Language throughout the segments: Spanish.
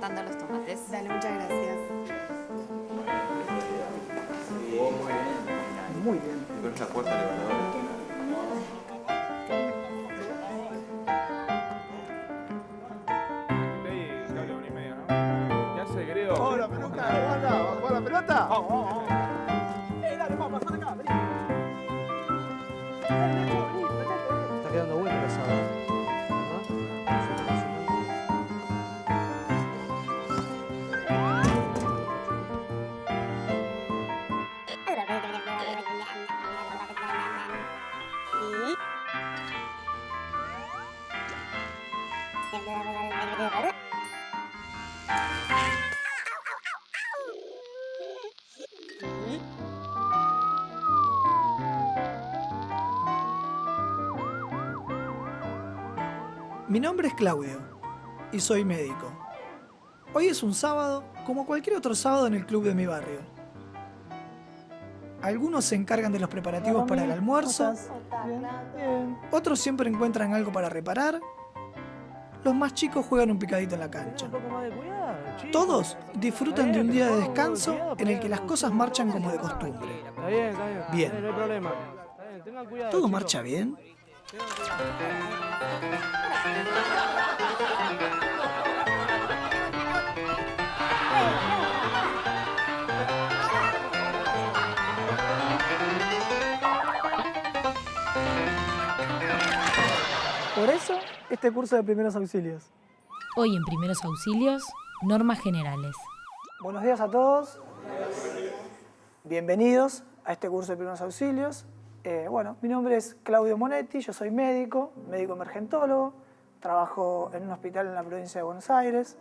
cortando los tomates. Dale, muchas gracias. Muy bien. Con esta puerta elevadora. Cable 1,5, ¿no? ¿Qué hace, querido? Hola, peluca, ¿cómo andás? ¿Vas a jugar a la pelota? Vamos. Dale, vamos, pasate acá, vení. Está quedando bueno el asado. Mi nombre es Claudio y soy médico. Hoy es un sábado como cualquier otro sábado en el club de mi barrio. Algunos se encargan de los preparativos para el almuerzo, otros siempre encuentran algo para reparar, los más chicos juegan un picadito en la cancha. Todos disfrutan de un día de descanso en el que las cosas marchan como de costumbre. Está bien. Bien. No hay problema. Tengan cuidado. ¿Todo chicos. marcha bien? Por eso, este curso de primeros auxilios. Hoy en Primeros Auxilios, normas generales. Buenos días a todos. Bienvenidos a este curso de primeros auxilios. Mi nombre es Claudio Monetti, yo soy médico emergentólogo, trabajo en un hospital en la provincia de Buenos Aires,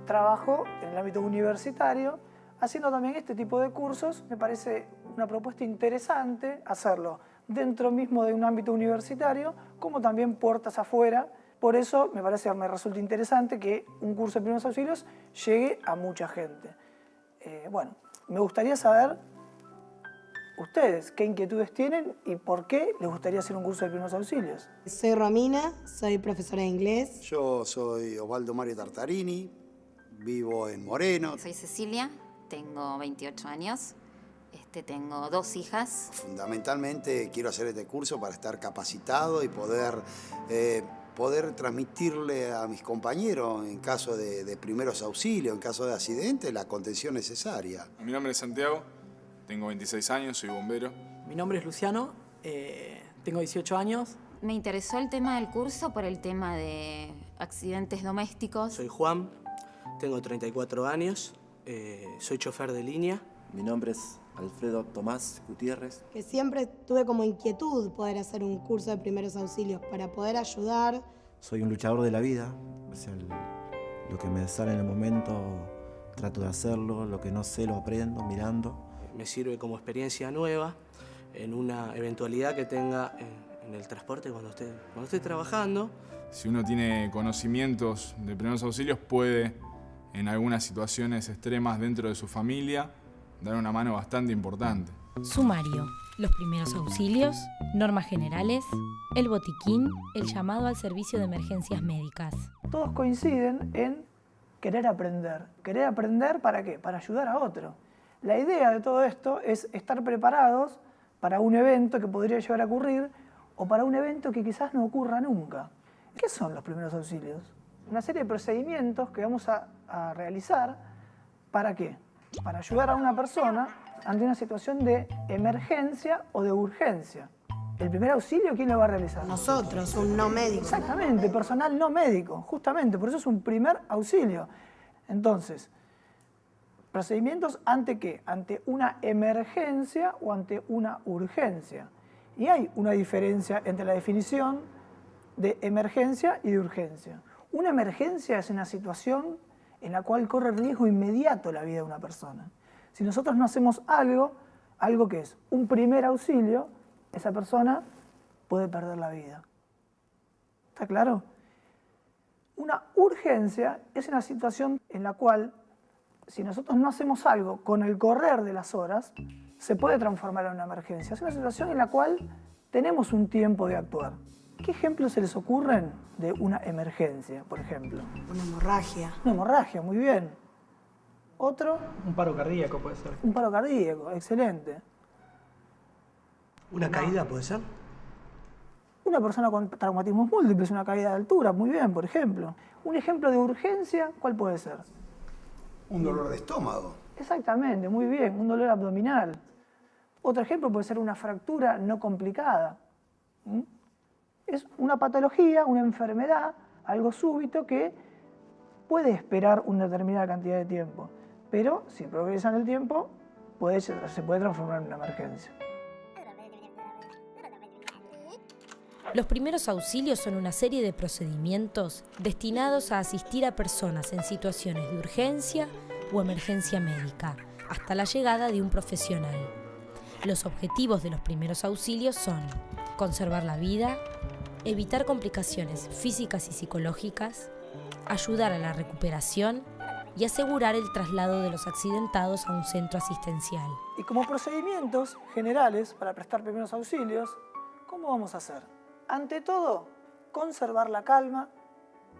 trabajo en el ámbito universitario, haciendo también este tipo de cursos. Me parece una propuesta interesante hacerlo dentro mismo de un ámbito universitario, como también puertas afuera. Por eso me resulta interesante que un curso de primeros auxilios llegue a mucha gente. Me gustaría saber ustedes qué inquietudes tienen y por qué les gustaría hacer un curso de primeros auxilios. Soy Romina, soy profesora de inglés. Yo soy Osvaldo Mario Tartarini, vivo en Moreno. Soy Cecilia, tengo 28 años, tengo 2 hijas. Fundamentalmente quiero hacer este curso para estar capacitado y poder transmitirle a mis compañeros en caso de primeros auxilios, en caso de accidente, la contención necesaria. Mi nombre es Santiago, tengo 26 años, soy bombero. Mi nombre es Luciano, tengo 18 años. Me interesó el tema del curso por el tema de accidentes domésticos. Soy Juan, tengo 34 años, soy chofer de línea. Mi nombre es Alfredo Tomás Gutiérrez. Que siempre tuve como inquietud poder hacer un curso de primeros auxilios para poder ayudar. Soy un luchador de la vida. O sea, lo que me sale en el momento trato de hacerlo, lo que no sé lo aprendo mirando. Me sirve como experiencia nueva en una eventualidad que tenga en el transporte cuando esté trabajando. Si uno tiene conocimientos de primeros auxilios, puede, en algunas situaciones extremas dentro de su familia, dar una mano bastante importante. Sumario, los primeros auxilios, normas generales, el botiquín, el llamado al servicio de emergencias médicas. Todos coinciden en querer aprender. ¿Querer aprender para qué? Para ayudar a otro. La idea de todo esto es estar preparados para un evento que podría llegar a ocurrir o para un evento que quizás no ocurra nunca. ¿Qué son los primeros auxilios? Una serie de procedimientos que vamos a realizar. ¿Para qué? Para ayudar a una persona ante una situación de emergencia o de urgencia. ¿El primer auxilio quién lo va a realizar? Nosotros, un no médico. Exactamente, personal no médico, justamente, por eso es un primer auxilio. Entonces, procedimientos ante qué? Ante una emergencia o ante una urgencia. Y hay una diferencia entre la definición de emergencia y de urgencia. Una emergencia es una situación en la cual corre riesgo inmediato la vida de una persona. Si nosotros no hacemos algo que es un primer auxilio, esa persona puede perder la vida. ¿Está claro? Una urgencia es una situación en la cual, si nosotros no hacemos algo con el correr de las horas, se puede transformar en una emergencia. Es una situación en la cual tenemos un tiempo de actuar. ¿Qué ejemplos se les ocurren de una emergencia, por ejemplo? Una hemorragia. Una hemorragia, muy bien. ¿Otro? Un paro cardíaco puede ser. Un paro cardíaco, excelente. ¿Una caída puede ser? Una persona con traumatismos múltiples, una caída de altura, muy bien, por ejemplo. Un ejemplo de urgencia, ¿cuál puede ser? Un dolor de estómago. Exactamente, muy bien, un dolor abdominal. Otro ejemplo puede ser una fractura no complicada. ¿Mm? Es una patología, una enfermedad, algo súbito que puede esperar una determinada cantidad de tiempo, pero si progresa en el tiempo, se puede transformar en una emergencia. Los primeros auxilios son una serie de procedimientos destinados a asistir a personas en situaciones de urgencia o emergencia médica, hasta la llegada de un profesional. Los objetivos de los primeros auxilios son conservar la vida, evitar complicaciones físicas y psicológicas, ayudar a la recuperación y asegurar el traslado de los accidentados a un centro asistencial. Y como procedimientos generales para prestar primeros auxilios, ¿cómo vamos a hacer? Ante todo, conservar la calma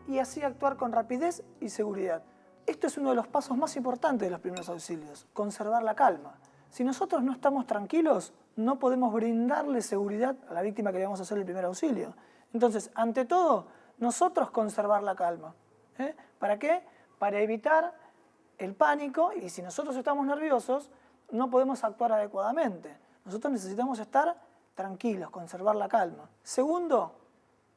y así actuar con rapidez y seguridad. Esto es uno de los pasos más importantes de los primeros auxilios, conservar la calma. Si nosotros no estamos tranquilos, no podemos brindarle seguridad a la víctima que le vamos a hacer el primer auxilio. Entonces, ante todo, nosotros conservar la calma. ¿Para qué? Para evitar el pánico, y si nosotros estamos nerviosos, no podemos actuar adecuadamente. Nosotros necesitamos estar tranquilos, conservar la calma. Segundo,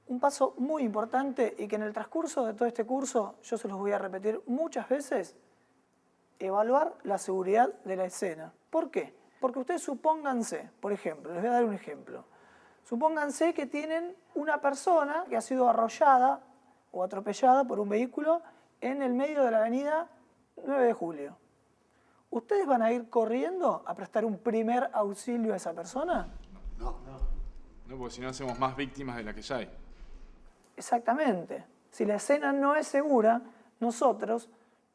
un paso muy importante y que en el transcurso de todo este curso yo se los voy a repetir muchas veces, evaluar la seguridad de la escena. ¿Por qué? Porque ustedes supónganse, por ejemplo, les voy a dar un ejemplo. Supónganse que tienen una persona que ha sido arrollada o atropellada por un vehículo en el medio de la avenida 9 de Julio. ¿Ustedes van a ir corriendo a prestar un primer auxilio a esa persona? No, porque si no hacemos más víctimas de las que ya hay. Exactamente. Si la escena no es segura, nosotros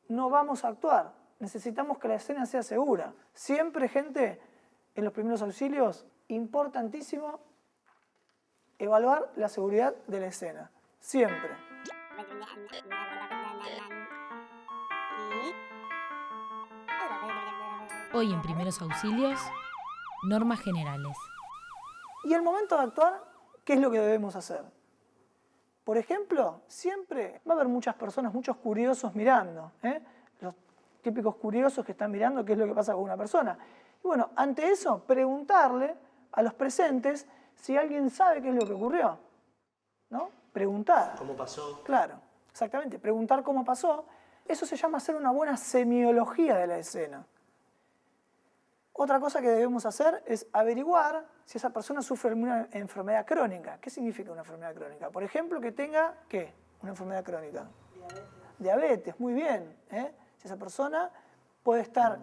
no vamos a actuar. Necesitamos que la escena sea segura. Siempre, gente, en los primeros auxilios, importantísimo evaluar la seguridad de la escena. Siempre. Hoy en Primeros Auxilios, normas generales. Y al momento de actuar, ¿qué es lo que debemos hacer? Por ejemplo, siempre va a haber muchas personas, muchos curiosos mirando. Los típicos curiosos que están mirando qué es lo que pasa con una persona. Y bueno, ante eso, preguntarle a los presentes si alguien sabe qué es lo que ocurrió. ¿No? Preguntar. ¿Cómo pasó? Claro, exactamente. Preguntar cómo pasó. Eso se llama hacer una buena semiología de la escena. Otra cosa que debemos hacer es averiguar si esa persona sufre alguna enfermedad crónica. ¿Qué significa una enfermedad crónica? Por ejemplo, que tenga, ¿qué? Una enfermedad crónica. Diabetes, muy bien. Si esa persona puede estar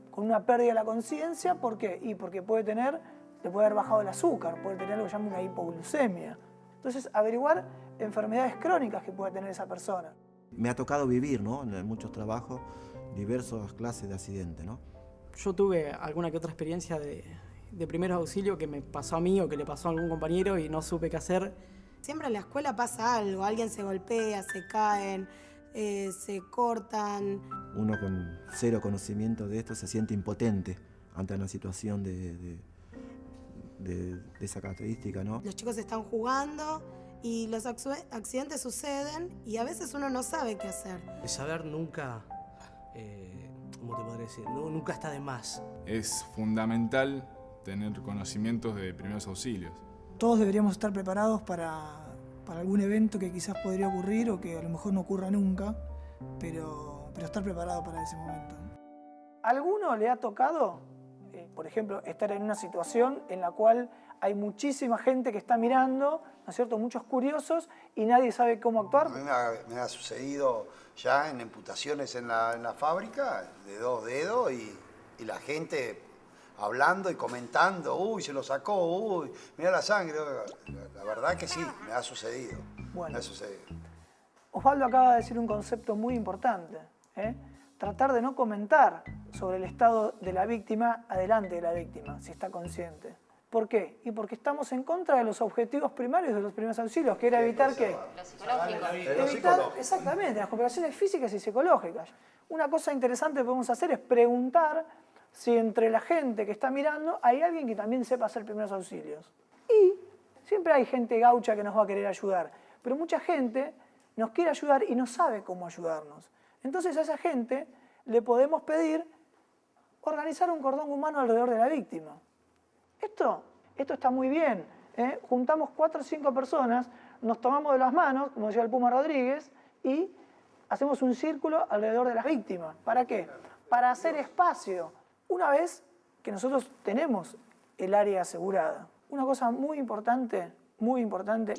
con una pérdida de la conciencia, ¿por qué? Y porque le puede haber bajado el azúcar, puede tener lo que llama una hipoglucemia. Entonces, averiguar enfermedades crónicas que puede tener esa persona. Me ha tocado vivir, ¿no? En muchos trabajos, diversas clases de accidentes, ¿no? Yo tuve alguna que otra experiencia de primeros auxilios que me pasó a mí o que le pasó a algún compañero y no supe qué hacer. Siempre en la escuela pasa algo, alguien se golpea, se caen, se cortan. Uno con cero conocimiento de esto se siente impotente ante una situación de esa característica, ¿no? Los chicos están jugando y los accidentes suceden y a veces uno no sabe qué hacer. El saber nunca, ¿cómo te podría decir? Nunca está de más. Es fundamental tener conocimientos de primeros auxilios. Todos deberíamos estar preparados para algún evento que quizás podría ocurrir o que a lo mejor no ocurra nunca, pero estar preparado para ese momento. ¿A alguno le ha tocado, por ejemplo, estar en una situación en la cual hay muchísima gente que está mirando, ¿no es cierto?, muchos curiosos y nadie sabe cómo actuar? A mí me ha sucedido ya en amputaciones en la fábrica de 2 dedos y la gente hablando y comentando, uy, se lo sacó, uy, mira la sangre. La verdad que sí, me ha sucedido. Bueno. Me ha sucedido. Osvaldo acaba de decir un concepto muy importante, tratar de no comentar sobre el estado de la víctima adelante de la víctima, si está consciente. ¿Por qué? Y porque estamos en contra de los objetivos primarios de los primeros auxilios, que era evitar ¿qué? Lo psicológico. Evitar, exactamente, las complicaciones físicas y psicológicas. Una cosa interesante que podemos hacer es preguntar si entre la gente que está mirando hay alguien que también sepa hacer primeros auxilios. Y siempre hay gente gaucha que nos va a querer ayudar, pero mucha gente nos quiere ayudar y no sabe cómo ayudarnos. Entonces a esa gente le podemos pedir organizar un cordón humano alrededor de la víctima. Esto está muy bien, ¿eh? Juntamos 4 o 5 personas, nos tomamos de las manos, como decía el Puma Rodríguez, y hacemos un círculo alrededor de las víctimas. ¿Para qué? Para hacer espacio, una vez que nosotros tenemos el área asegurada. Una cosa muy importante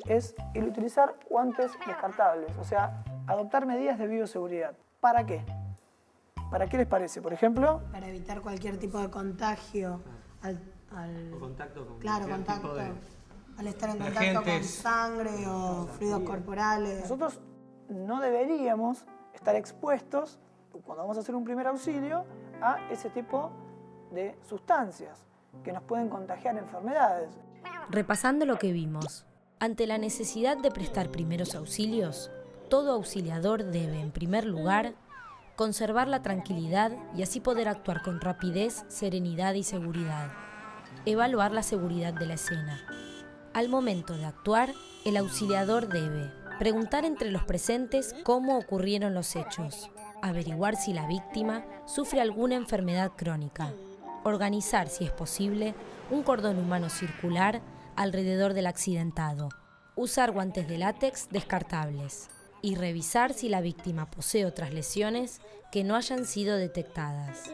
es el utilizar guantes descartables, o sea, adoptar medidas de bioseguridad. ¿Para qué? ¿Para qué les parece? Por ejemplo... Para evitar cualquier tipo de contagio al estar en contacto con sangre o fluidos corporales. Nosotros no deberíamos estar expuestos, cuando vamos a hacer un primer auxilio, a ese tipo de sustancias que nos pueden contagiar enfermedades. Repasando lo que vimos, ante la necesidad de prestar primeros auxilios, todo auxiliador debe, en primer lugar, conservar la tranquilidad y así poder actuar con rapidez, serenidad y seguridad. Evaluar la seguridad de la escena. Al momento de actuar, el auxiliador debe preguntar entre los presentes cómo ocurrieron los hechos, averiguar si la víctima sufre alguna enfermedad crónica, organizar, si es posible, un cordón humano circular alrededor del accidentado, usar guantes de látex descartables y revisar si la víctima posee otras lesiones que no hayan sido detectadas.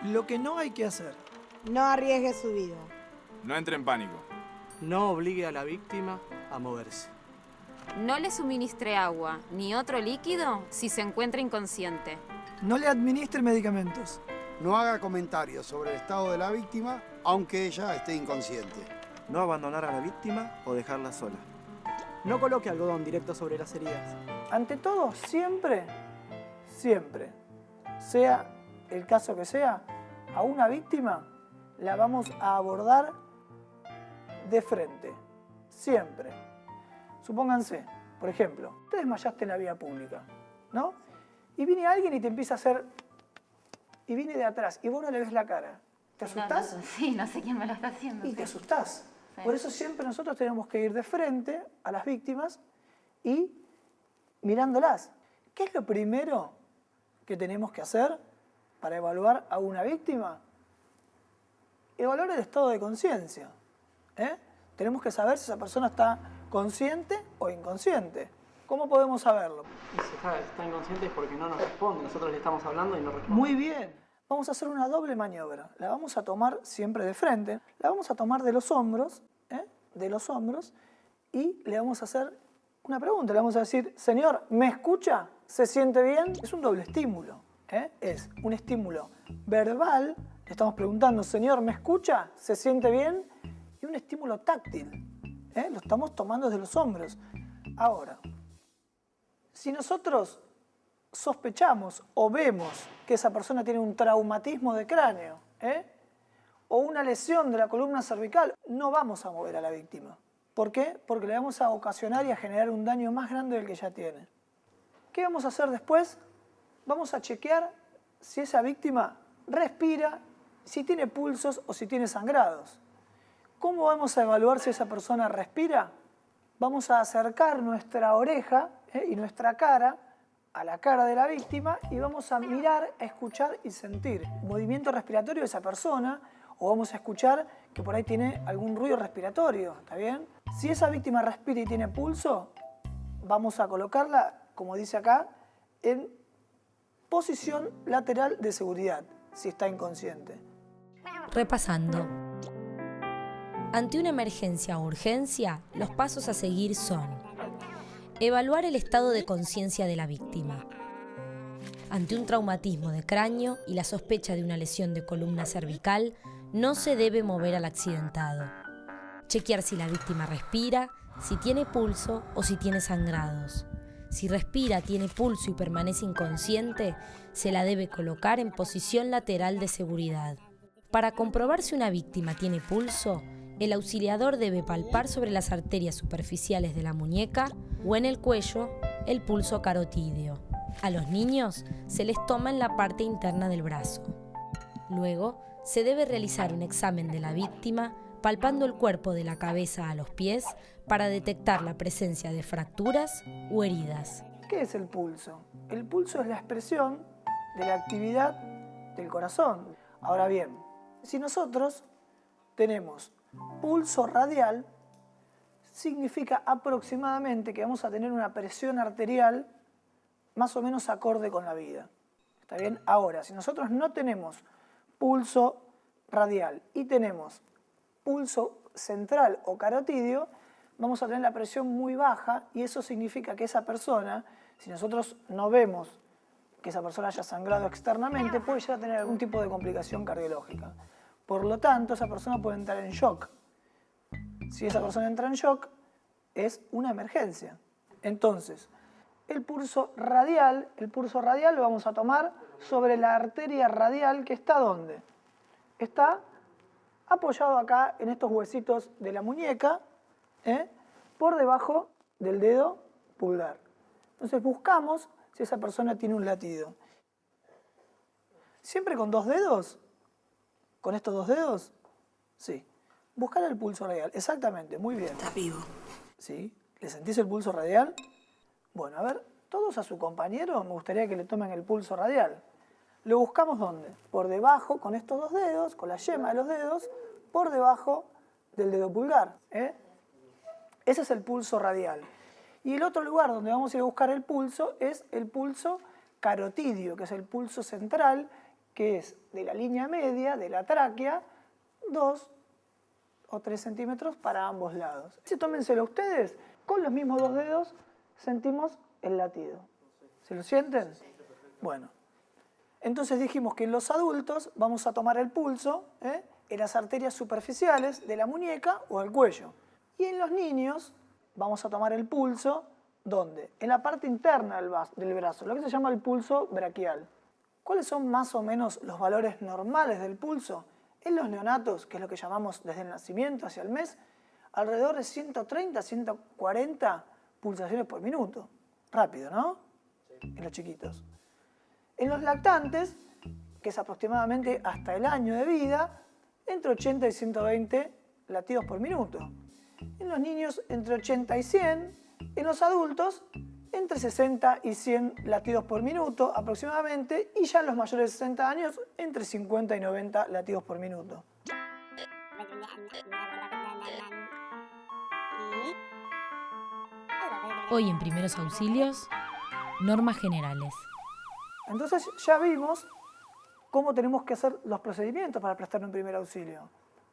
Lo que no hay que hacer. No arriesgue su vida. No entre en pánico. No obligue a la víctima a moverse. No le suministre agua ni otro líquido si se encuentra inconsciente. No le administre medicamentos. No haga comentarios sobre el estado de la víctima, aunque ella esté inconsciente. No abandonar a la víctima o dejarla sola. No coloque algodón directo sobre las heridas. Ante todo, siempre, sea el caso que sea, a una víctima la vamos a abordar de frente, siempre. Supónganse, por ejemplo, te desmayaste en la vía pública, ¿no? Y viene alguien y te empieza a hacer, y viene de atrás, y vos no le ves la cara. ¿Te asustás? Sí, no sé quién me lo está haciendo. Y te asustás. Sí. Por eso siempre nosotros tenemos que ir de frente a las víctimas y mirándolas. ¿Qué es lo primero que tenemos que hacer para evaluar a una víctima? Evaluar el estado de conciencia. Tenemos que saber si esa persona está consciente o inconsciente. ¿Cómo podemos saberlo? Si está inconsciente es porque no nos responde. Nosotros le estamos hablando y no responde. Muy bien. Vamos a hacer una doble maniobra. La vamos a tomar siempre de frente. La vamos a tomar de los hombros, y le vamos a hacer una pregunta. Le vamos a decir, señor, ¿me escucha? ¿Se siente bien? Es un doble estímulo. Es un estímulo verbal. Le estamos preguntando, señor, ¿me escucha? ¿Se siente bien? Y un estímulo táctil. Lo estamos tomando desde los hombros. Ahora, si nosotros sospechamos o vemos que esa persona tiene un traumatismo de cráneo, o una lesión de la columna cervical, no vamos a mover a la víctima. ¿Por qué? Porque le vamos a ocasionar y a generar un daño más grande del que ya tiene. ¿Qué vamos a hacer después? Vamos a chequear si esa víctima respira, si tiene pulsos o si tiene sangrados. ¿Cómo vamos a evaluar si esa persona respira? Vamos a acercar nuestra oreja y nuestra cara a la cara de la víctima y vamos a mirar, a escuchar y sentir el movimiento respiratorio de esa persona, o vamos a escuchar que por ahí tiene algún ruido respiratorio, ¿está bien? Si esa víctima respira y tiene pulso, vamos a colocarla, como dice acá, en posición lateral de seguridad, si está inconsciente. Repasando. Ante una emergencia o urgencia, los pasos a seguir son: evaluar el estado de conciencia de la víctima. Ante un traumatismo de cráneo y la sospecha de una lesión de columna cervical, no se debe mover al accidentado. Chequear si la víctima respira, si tiene pulso o si tiene sangrados. Si respira, tiene pulso y permanece inconsciente, se la debe colocar en posición lateral de seguridad. Para comprobar si una víctima tiene pulso, el auxiliador debe palpar sobre las arterias superficiales de la muñeca o en el cuello el pulso carotídeo. A los niños se les toma en la parte interna del brazo. Luego, se debe realizar un examen de la víctima palpando el cuerpo de la cabeza a los pies para detectar la presencia de fracturas o heridas. ¿Qué es el pulso? El pulso es la expresión de la actividad del corazón. Ahora bien, si nosotros tenemos pulso radial, significa aproximadamente que vamos a tener una presión arterial más o menos acorde con la vida. ¿Está bien? Ahora, si nosotros no tenemos pulso radial y tenemos pulso central o carotídeo, vamos a tener la presión muy baja y eso significa que esa persona, si nosotros no vemos que esa persona haya sangrado externamente, puede llegar a tener algún tipo de complicación cardiológica. Por lo tanto, esa persona puede entrar en shock. Si esa persona entra en shock, es una emergencia. Entonces, el pulso radial lo vamos a tomar sobre la arteria radial que está ¿dónde? Está apoyado acá en estos huesitos de la muñeca, por debajo del dedo pulgar. Entonces buscamos si esa persona tiene un latido. ¿Siempre con 2 dedos? ¿Con estos 2 dedos? Sí. Buscar el pulso radial, exactamente, muy bien. Está vivo. ¿Sí? ¿Le sentís el pulso radial? Bueno, a ver, todos a su compañero me gustaría que le tomen el pulso radial. ¿Lo buscamos dónde? Por debajo, con estos 2 dedos, con la yema de los dedos, por debajo del dedo pulgar. Ese es el pulso radial. Y el otro lugar donde vamos a ir a buscar el pulso es el pulso carotídeo, que es el pulso central, que es de la línea media de la tráquea, 2 o 3 centímetros para ambos lados. Si tómenselo ustedes, con los mismos 2 dedos sentimos el latido. ¿Se lo sienten? Bueno. Entonces dijimos que en los adultos vamos a tomar el pulso en las arterias superficiales de la muñeca o el cuello. Y en los niños vamos a tomar el pulso, ¿dónde? En la parte interna del brazo, lo que se llama el pulso braquial. ¿Cuáles son más o menos los valores normales del pulso? En los neonatos, que es lo que llamamos desde el nacimiento hacia el mes, alrededor de 130 a 140 pulsaciones por minuto. Rápido, ¿no? En los chiquitos. En los lactantes, que es aproximadamente hasta el año de vida, entre 80 y 120 latidos por minuto. En los niños, entre 80 y 100. En los adultos, entre 60 y 100 latidos por minuto aproximadamente. Y ya en los mayores de 60 años, entre 50 y 90 latidos por minuto. Hoy en Primeros Auxilios, normas generales. Entonces ya vimos cómo tenemos que hacer los procedimientos para prestar un primer auxilio.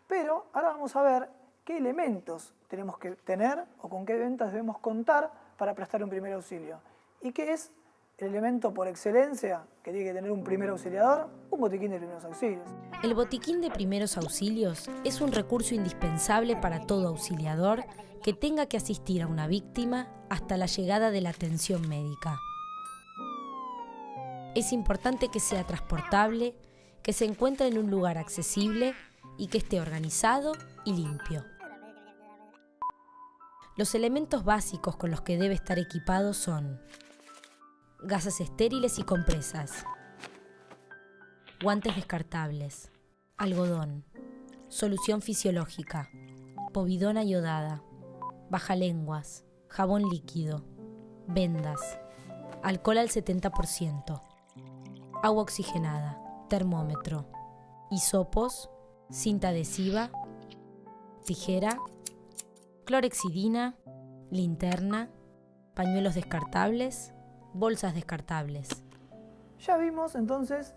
Pero ahora vamos a ver qué elementos tenemos que tener o con qué elementos debemos contar para prestar un primer auxilio. ¿Y qué es el elemento por excelencia que tiene que tener un primer auxiliador? Un botiquín de primeros auxilios. El botiquín de primeros auxilios es un recurso indispensable para todo auxiliador que tenga que asistir a una víctima hasta la llegada de la atención médica. Es importante que sea transportable, que se encuentre en un lugar accesible y que esté organizado y limpio. Los elementos básicos con los que debe estar equipado son gasas estériles y compresas, guantes descartables, algodón, solución fisiológica, povidona iodada, bajalenguas, jabón líquido, vendas, alcohol al 70%, agua oxigenada, termómetro, hisopos, cinta adhesiva, tijera, clorexidina, linterna, pañuelos descartables, bolsas descartables. Ya vimos entonces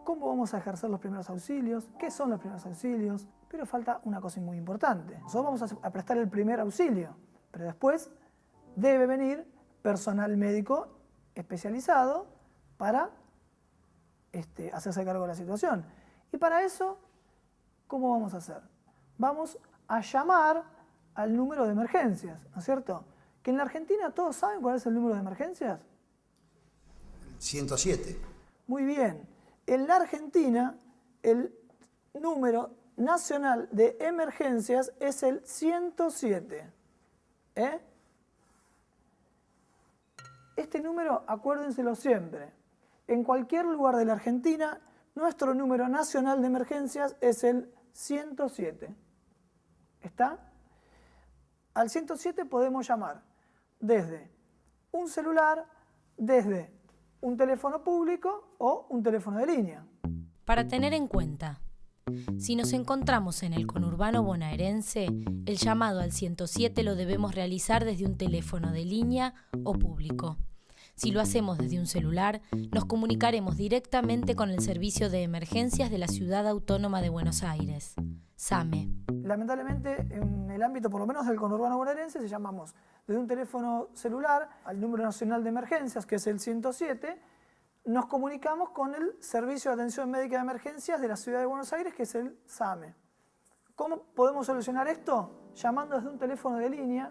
cómo vamos a ejercer los primeros auxilios, qué son los primeros auxilios, pero falta una cosa muy importante. Nosotros vamos a prestar el primer auxilio, pero después debe venir personal médico especializado para hacerse cargo de la situación. Y para eso, ¿cómo vamos a hacer? Vamos a llamar al número de emergencias, ¿no es cierto? Que en la Argentina todos saben cuál es el número de emergencias. 107. Muy bien. En la Argentina el número nacional de emergencias es el 107. Este número, acuérdenselo siempre. En cualquier lugar de la Argentina, nuestro número nacional de emergencias es el 107. ¿Está? Al 107 podemos llamar desde un celular, desde un teléfono público o un teléfono de línea. Para tener en cuenta, si nos encontramos en el conurbano bonaerense, el llamado al 107 lo debemos realizar desde un teléfono de línea o público. Si lo hacemos desde un celular, nos comunicaremos directamente con el Servicio de Emergencias de la Ciudad Autónoma de Buenos Aires, SAME. Lamentablemente, en el ámbito por lo menos del conurbano bonaerense, si llamamos desde un teléfono celular al número nacional de emergencias, que es el 107, nos comunicamos con el Servicio de Atención Médica de Emergencias de la Ciudad de Buenos Aires, que es el SAME. ¿Cómo podemos solucionar esto? Llamando desde un teléfono de línea,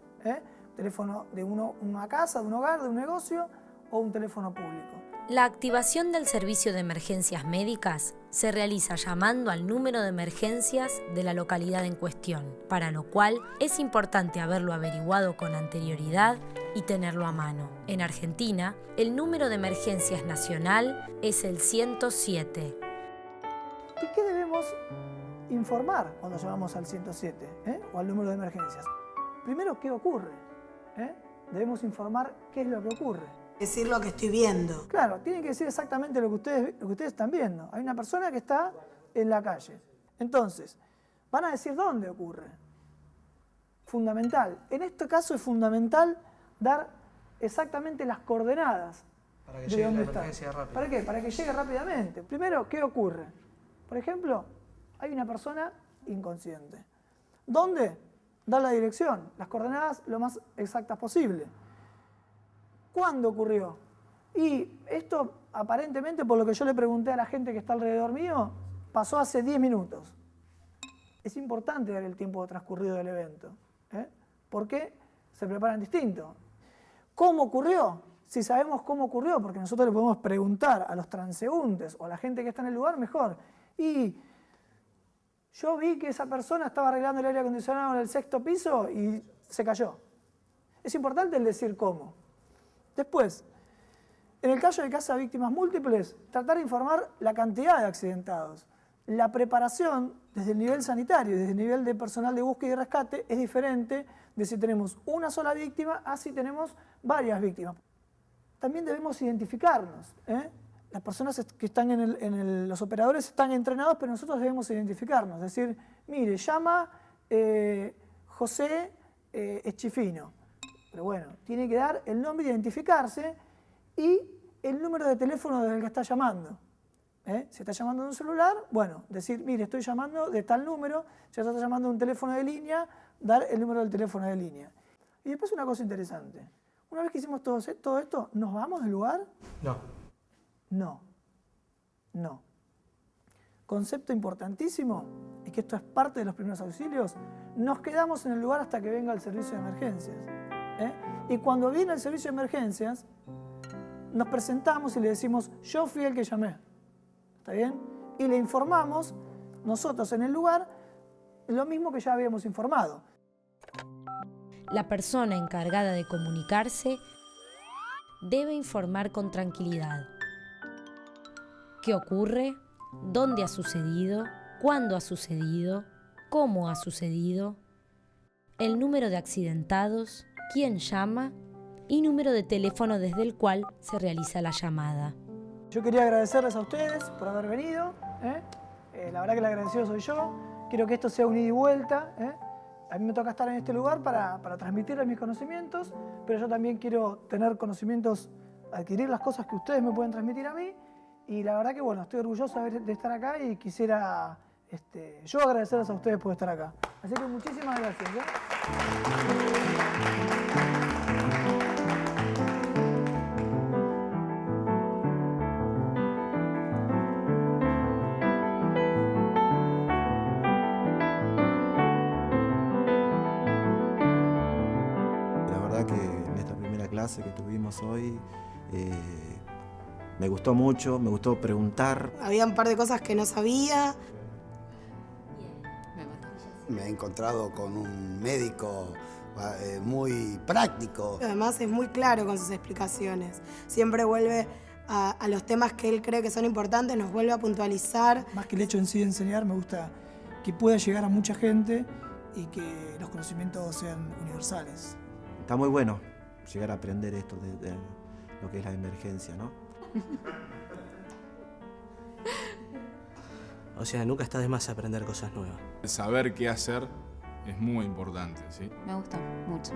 teléfono de una casa, de un hogar, de un negocio, o un teléfono público. La activación del servicio de emergencias médicas se realiza llamando al número de emergencias de la localidad en cuestión, para lo cual es importante haberlo averiguado con anterioridad y tenerlo a mano. En Argentina, el número de emergencias nacional es el 107. ¿Y qué debemos informar cuando llamamos al 107 o al número de emergencias? Primero, ¿qué ocurre? Debemos informar qué es lo que ocurre. Decir lo que estoy viendo. Claro, tienen que decir exactamente lo que ustedes están viendo. Hay una persona que está en la calle. Entonces, van a decir dónde ocurre. Fundamental. En este caso es fundamental dar exactamente las coordenadas. Para que llegue la emergencia rápido. ¿Para qué? Para que llegue rápidamente. Primero, ¿qué ocurre? Por ejemplo, hay una persona inconsciente. ¿Dónde? Dar la dirección, las coordenadas lo más exactas posible. ¿Cuándo ocurrió? Y esto, aparentemente, por lo que yo le pregunté a la gente que está alrededor mío, pasó hace 10 minutos. Es importante dar el tiempo transcurrido del evento. Porque se preparan distinto. ¿Cómo ocurrió? Si sabemos cómo ocurrió, porque nosotros le podemos preguntar a los transeúntes o a la gente que está en el lugar, mejor. Y yo vi que esa persona estaba arreglando el aire acondicionado en el 6º piso y se cayó. Es importante el decir cómo. Después, en el caso de casa de víctimas múltiples, tratar de informar la cantidad de accidentados. La preparación desde el nivel sanitario, desde el nivel de personal de búsqueda y rescate, es diferente de si tenemos una sola víctima a si tenemos varias víctimas. También debemos identificarnos. Las personas que están los operadores están entrenados, pero nosotros debemos identificarnos. Es decir, mire, llama José Eschifino. Pero bueno, tiene que dar el nombre, identificarse y el número de teléfono desde el que está llamando. Si está llamando de un celular, bueno, decir, mire, estoy llamando de tal número. Si está llamando de un teléfono de línea, dar el número del teléfono de línea. Y después una cosa interesante. Una vez que hicimos todo esto, ¿nos vamos del lugar? No. No. Concepto importantísimo, y que esto es parte de los primeros auxilios, nos quedamos en el lugar hasta que venga el servicio de emergencias. Y cuando viene el servicio de emergencias, nos presentamos y le decimos, yo fui el que llamé. ¿Está bien? Y le informamos, nosotros en el lugar, lo mismo que ya habíamos informado. La persona encargada de comunicarse debe informar con tranquilidad. ¿Qué ocurre? ¿Dónde ha sucedido? ¿Cuándo ha sucedido? ¿Cómo ha sucedido? El número de accidentados, quién llama y número de teléfono desde el cual se realiza la llamada. Yo quería agradecerles a ustedes por haber venido. La verdad que el agradecido soy yo. Quiero que esto sea un ida y vuelta. A mí me toca estar en este lugar para transmitirles mis conocimientos, pero yo también quiero tener conocimientos, adquirir las cosas que ustedes me pueden transmitir a mí. Y la verdad que bueno, estoy orgulloso de estar acá y quisiera yo agradecerles a ustedes por estar acá. Así que muchísimas gracias. La verdad que en esta primera clase que tuvimos hoy Me gustó mucho, me gustó preguntar. Había un par de cosas que no sabía. Me he encontrado con un médico muy práctico. Además es muy claro con sus explicaciones. Siempre vuelve a los temas que él cree que son importantes, nos vuelve a puntualizar. Más que el hecho en sí de enseñar, me gusta que pueda llegar a mucha gente y que los conocimientos sean universales. Está muy bueno llegar a aprender esto de lo que es la emergencia, ¿no? O sea, nunca está de más aprender cosas nuevas. El saber qué hacer es muy importante, ¿sí? Me gusta mucho.